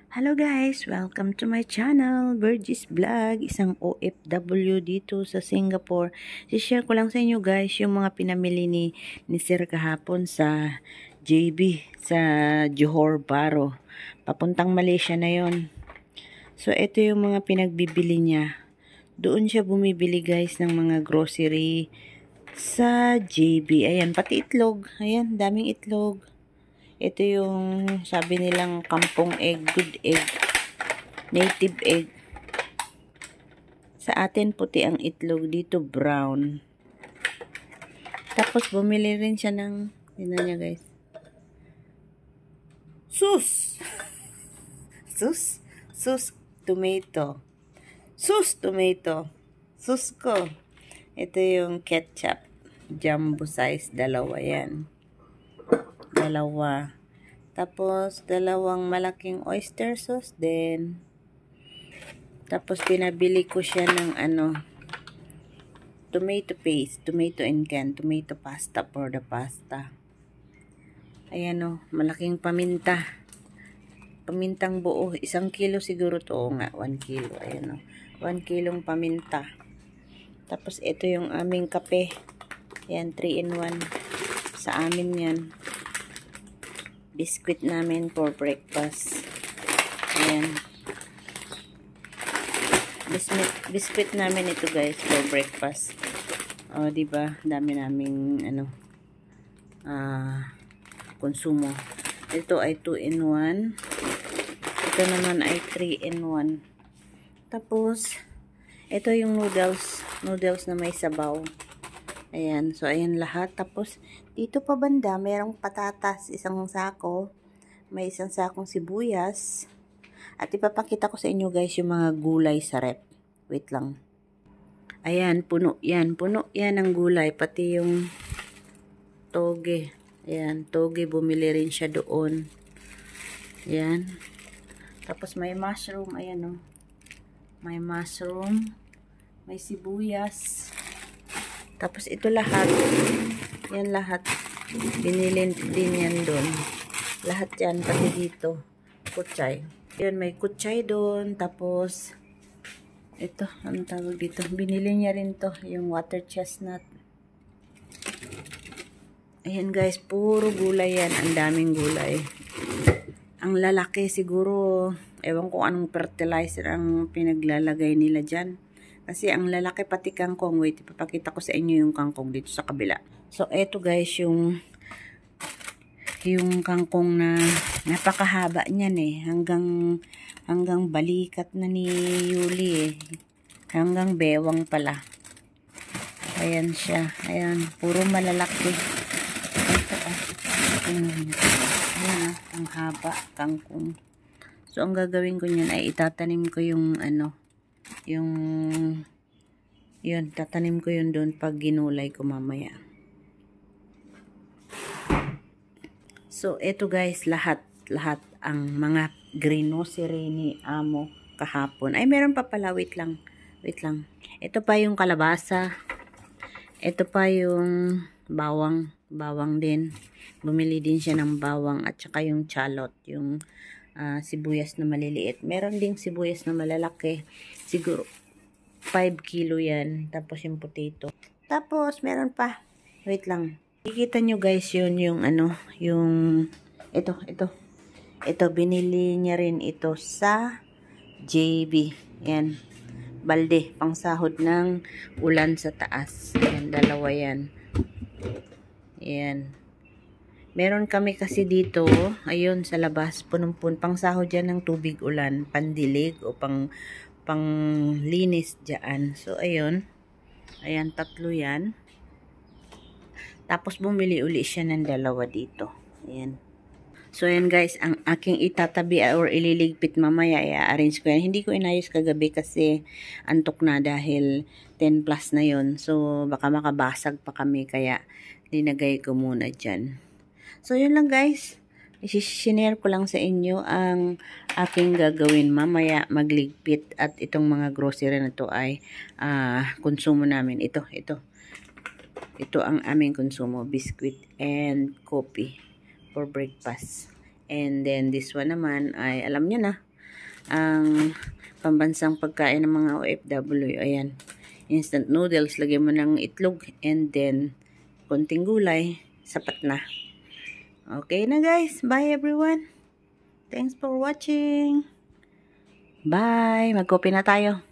Hello guys! Welcome to my channel, Virgis Vlog, isang OFW dito sa Singapore. I-share ko lang sa inyo guys yung mga pinamili ni Sir kahapon sa JB, sa Johor Bahru. Papuntang Malaysia na yon. So ito yung mga pinagbibili niya. Doon siya bumibili guys ng mga grocery sa JB. Ayan, pati itlog. Ayan, daming itlog. Ito yung sabi nilang kampong egg, good egg, native egg. Sa atin puti ang itlog, dito brown. Tapos bumili rin siya ng, tingnan niya guys, sus! Sus tomato. Sus tomato. Sus ko. Ito yung ketchup. Jumbo size, dalawa yan. Dalawa. Tapos, dalawang malaking oyster sauce din. Tapos, pinabili ko siya ng tomato paste, tomato in can, tomato pasta for the pasta. Ayan o, malaking paminta. Pamintang buo. 1 kilo siguro to. O nga, 1 kilo. Ayan o, 1 kilong paminta. Tapos, ito yung aming kape. Ayan, 3 in 1. Sa amin yan. Biscuit namin for breakfast. Ayan. Biscuit namin ito guys for breakfast. O, diba? Dami naming konsumo. Ito ay 2 in 1. Ito naman ay 3 in 1. Tapos, ito yung noodles. Noodles na may sabaw. Ayan. So, ayan lahat. Tapos, dito pa banda, mayroong patatas, 1 sako. May 1 sakong sibuyas. At ipapakita ko sa inyo guys yung mga gulay sa rep. Wait lang. Ayan, puno yan. Puno yan ng gulay. Pati yung toge. Ayan, toge. Bumili rin siya doon. Ayan. Tapos may mushroom. Ayan o. May mushroom. May sibuyas. Tapos ito lahat, yan lahat, binili din yan doon. Lahat yan, pati dito, kutsay. Yun, may kutsay doon. Tapos, ito, anong tawag dito? Binili niya rin to, yung water chestnut. Ayan guys, puro gulay yan. Ang daming gulay. Ang lalaki siguro, ewan ko anong fertilizer ang pinaglalagay nila dyan. Kasi ang lalaki pati kangkong. Wait, ipapakita ko sa inyo yung kangkong dito sa kabila. So, eto guys, yung kangkong na napakahaba niyan eh. Hanggang balikat na ni Yuli eh. Hanggang bewang pala. Ayan siya. Ayan, puro malalaki. Ito ayan ang haba, kangkong. So, ang gagawin ko niyan ay itatanim ko yung yun, tatanim ko yun doon pag ginulay ko mamaya. So, eto guys, lahat ang mga grocery ni Amo kahapon. Ay, meron pa pala, wait lang. Ito pa yung kalabasa. Ito pa yung bawang din. Bumili din siya ng bawang at saka yung chalot, yung sibuyas na maliliit. Meron ding sibuyas na malalaki. Siguro 5 kilo yan. Tapos yung potato. Tapos meron pa. Wait lang. Kikita nyo guys yun yung ito. Ito binili niya rin ito sa JB. Yan. Balde. Pangsahod ng ulan sa taas. Yan. Dalawa yan. Yan. Meron kami kasi dito, ayun, sa labas, punong-pun, pang sahod dyan ng tubig ulan, pandilig o panglinis dyan. So, ayun. Ayan, 3 yan. Tapos, bumili uli siya ng 2 dito. Ayan. So, ayan guys, ang aking itatabi or ililigpit mamaya, i-arrange ko yan. Hindi ko inayos kagabi kasi antok na dahil 10 plus na yon. So, baka makabasag pa kami, kaya linagay ko muna dyan. So, yun lang guys. I-share ko lang sa inyo ang aking gagawin mamaya magligpit at itong mga grocery na to ay konsumo namin. Ito ang aming konsumo. Biscuit and coffee for breakfast. And then this one naman ay alam nyo na. ang pambansang pagkain ng mga OFW. Ayan. Instant noodles. Lagyan mo ng itlog and then konting gulay. Sapat na. Okay na guys. Bye everyone. Thanks for watching. Bye. Mag-coffee na tayo.